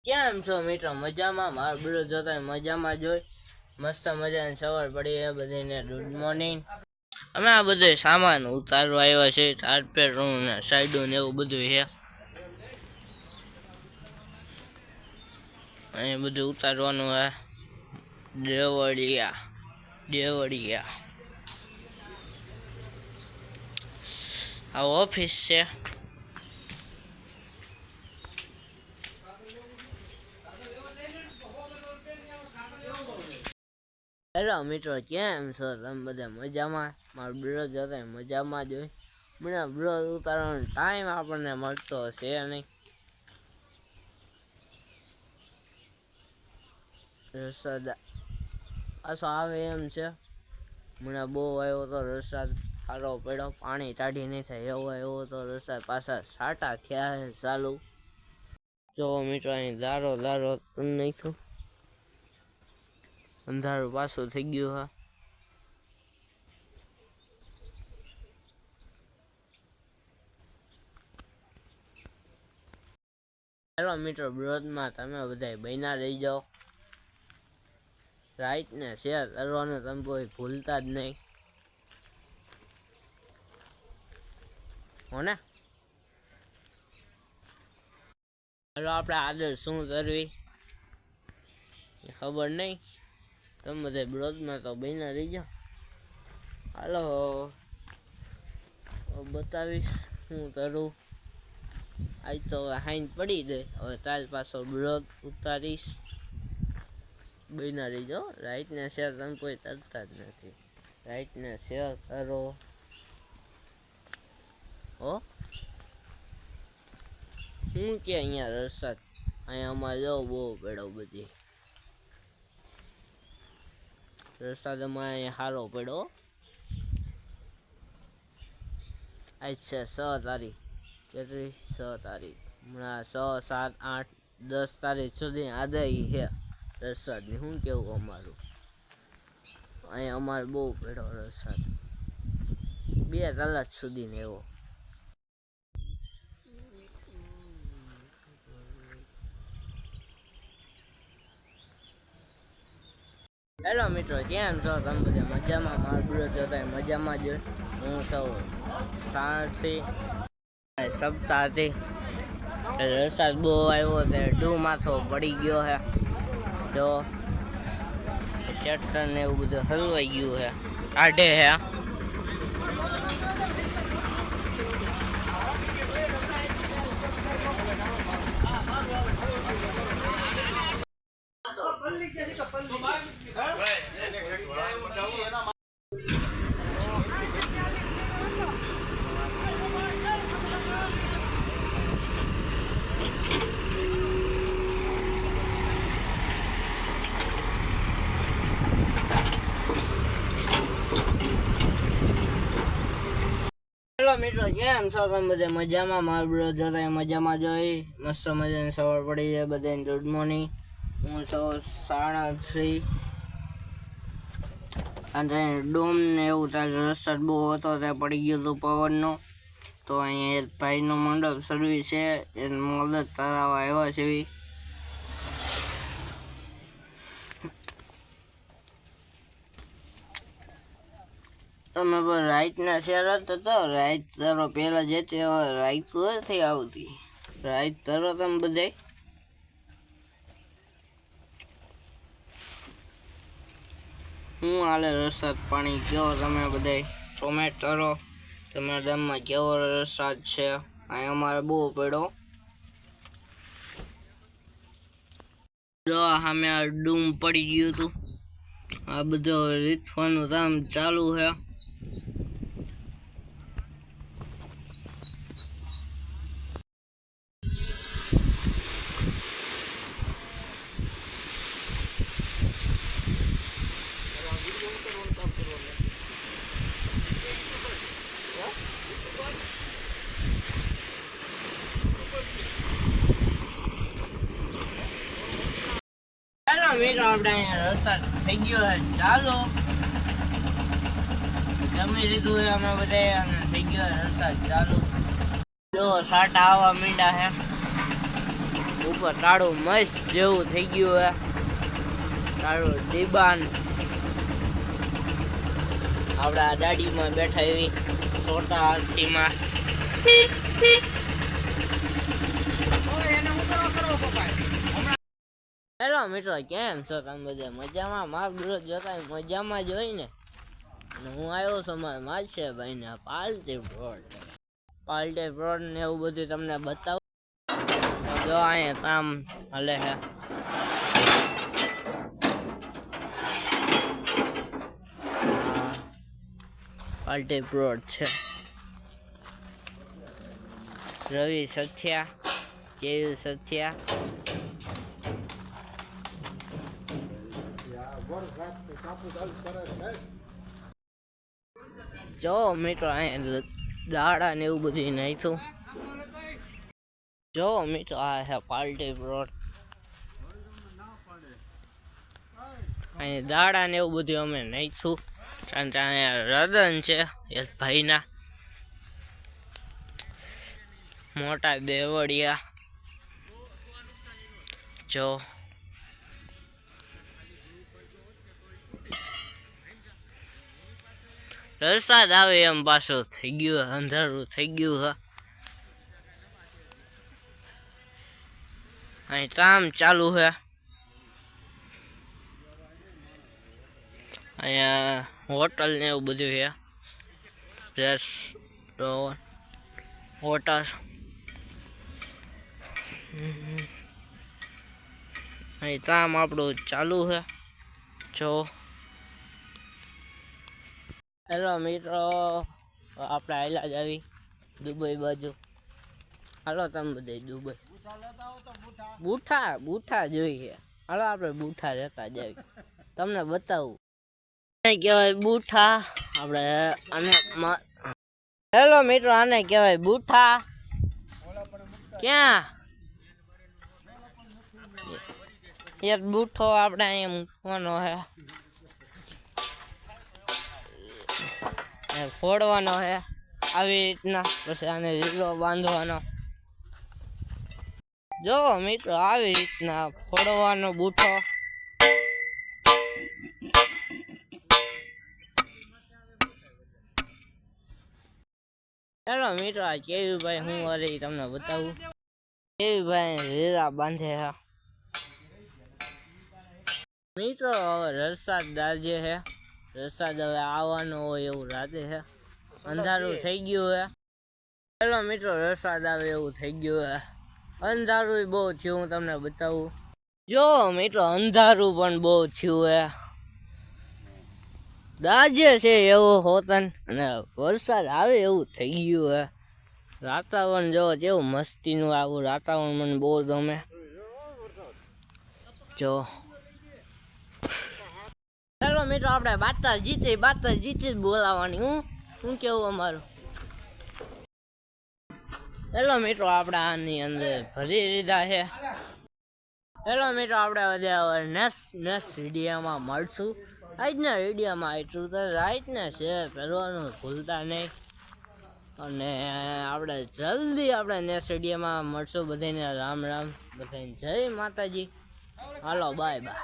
કેમ છો મિત્રો? મજામાં? મારો બ્લોગ જોતા મજામાં જોઈ મસ્ત મજાની સવાર પડી છે બધીને. Good morning. અમે આ બધો સામાન ઉતારવા આવ્યા છે, કાર્પેટનું ને સાઈડો ને એવું બધું છે. અહીં બધું ઉતારવાનું હે. દેવળિયા આ ઓફિસ છે. હેલો મિત્રો, કેમ છો તમે બધા? મજામાં? મારો બ્લોગ જોતા મજામાં જ હોય. મને બ્લોગ ઉતારવાનો ટાઈમ આપણને મળતો છે નહીં. વરસાદ પાછો આવે એમ છે. મને બહુ આવ્યો તો વરસાદ, સારો પડ્યો, પાણી ટાઢી નહીં થાય એવો તો વરસાદ. પાછા છાંટા થયા છે ચાલુ. જો મિત્રો અહીં દારો નાખ્યો, અંધારું પાછું થઈ ગયું હા. હેલો મિત્રો, બ્લોગમાં તમે બધા બન્યા રહી જાઓ. લાઈક ને શેર કરવાનું તમે કોઈ ભૂલતા જ નહીં હોને. હાલો આપણે આગળ શું કરવી ખબર નહીં, તમે બધા બ્લોગમાં તો બન્યા રહી જાઓ. હાલો બતાવીશ શું કરું. આજ તો હવે હાઈન પડી ગઈ, હવે કાલ પાછો બ્લોગ ઉતારીશ. બન્યા રહી જાઓ. લાઈક ને શેર તમે કોઈ કરતા જ નથી. લાઈક ને શેર કરો હો. શું કે અહીંયા વરસાદ અહીંયા અમારે જવું બહુ પડ્યો બધી. વરસાદ અમારે અહીંયા સારો પડ્યો. આજ છે 6 તારીખ, કેટલી 6 તારીખ, હમણાં 6, 7, 8, 10 તારીખ સુધી આગાહી છે વરસાદની. શું કેવું અમારું? અહીંયા અમારે બહુ પડ્યો વરસાદ, 2 કલાક સુધીને એવો. હેલો મિત્રો, કેમ છો તમે બધા? મજામાં? મારો બ્લોગ જોતા મજામાં જ. હું સૌ સારથી સપ્તાહથી વરસાદ બહુ આવ્યો તે માથો પડી ગયો છે. જો ટ્રેક્ટર ને એવું બધું હલવાઈ ગયું છે, કાઢે છે. હેલો મિત્રો, કેમ છો તમે બધા? મજામાં? મારો બ્લોગ જોતા મજામાં જોઈ મસ્ત મજાની સવાર પડી છે બધાને. Good morning. હું સૌ સાડાથી અને ડોમ ને એવું ત્યારે વરસાદ બહુ હતો ત્યાં પડી ગયો હતો પવનનો. તો અહીંયા એક ભાઈનો મંડપ સર્વિસ છે, એને મદદ કરાવવા આવ્યા છે. તમે પણ રાઈટ ના શેર તો રાઈટ તરો પેલા જતી, હવે રાઈટ નથી આવતી. રાઈટ તરો તમે બધા. હું હાલે વરસાદ પાણી કેવો તમે બધા કોમેન્ટ કરો. તમારા ગામમાં કેવો વરસાદ છે? અહીં અમારે બહુ પડ્યો. જો સામે આ ડૂમ પડી ગયું હતું, આ બધો રીતવાનું કામ ચાલુ છે. મિત્રો આપણે અહીંયા વરસાદ થઈ ગયો છે ચાલો. જમી લીધું છે અમે બધા અને થઈ ગયો વરસાદ ચાલુ. જો સાટા આવવા માંડ્યા છે. ઉપર તાળું મસ્ત જેવું થઈ ગયું હે, તાળું ડીબાન. આપણા ગાડીમાં બેઠા એવી છોટા હાથીમાં. હેલો મિત્રો, કેમ છો તમે બધા? મજામાં? મારા વિરોધ જોતા મજામાં જ હોય ને. હું આવ્યો છું મારા માછીભાઈ ને પાલટી પ્લોટ ને એવું બધું તમને બતાવું. જો અહીંયા કામ હલે હે. પાલટી પ્લોટ છે. રવિ સથિયા, કેયુ સથિયા. જો મિત્રો અહીંયા દાડા ને એવું બધું નાખ્યું. જો મિત્રો આ હે પાલટી પ્લોટ. અહીંયા દાડા ને એવું બધું અમે નાખ્યું. કારણ કે અહીંયા રદન છે એક ભાઈના, મોટા દેવડિયા. જો વરસાદ આવે એમ પાછું થઈ ગયું, અંધારું થઈ ગયું હે. અહીં કામ ચાલુ છે. અહીંયા હોટલ ને એવું બધું છે, રેસ્ટોરન્ટ, હોટલ. અહીં કામ આપણું ચાલુ છે. જો હેલો મિત્રો, આપણે આયલા જ આવી દુબઈ બાજુ. હાલો તમે બધા દુબઈ બુઠા જોઈએ. હાલો આપણે બુઠા રહેતા જ આવી, તમને બતાવું કહેવાય બુઠા. આપણે આને હેલો મિત્રો, આને કહેવાય બુઠા. ક્યાં એક બુઠો આપણે અહીંયા મૂકવાનો હે, ફોડવાનો હે આવી રીતના. પછી આને રીલો બાંધવાનો. જો મિત્રો આવી રીતના ફોડવાનો બૂઠો. ચાલો મિત્રો, આ કેયુભાઈ હું અરે તમને બતાવું. કેયુભાઈ રીલા બાંધે છે. મિત્રો હવે વરસાદ દાજે છે. વરસાદ હવે આવવાનો હોય એવું રાતે છે. અંધારું થઈ ગયું હે. ચાલો મિત્રો, વરસાદ આવે એવું થઈ ગયું હે. અંધારું બહુ થયું, હું તમને બતાવું. જો મિત્રો અંધારું પણ બહુ થયું હે. દાજે છે એવું હોતન, અને વરસાદ આવે એવું થઈ ગયું હે. વાતાવરણ જો કેવું મસ્તીનું આવું વાતાવરણ મને બહુ ગમે. જો ચાલો મિત્રો, આપણે બાતર જીતી બોલાવવાની. હું કેવું અમારું. હેલો મિત્રો, આપણે આની અંદર ભરી લીધા છે. હેલો મિત્રો, આપણે બધા નેક્સ્ટ વિડીયોમાં મળશું. આજના વિડીયોમાં એટલું તો રાઈટને શેર કરવાનું ભૂલતા નહીં. અને આપણે જલ્દી આપણે નેક્સ્ટ વિડીયોમાં મળશું. બધાને રામ રામ, બધાને જય માતાજી. હાલો બાય બાય.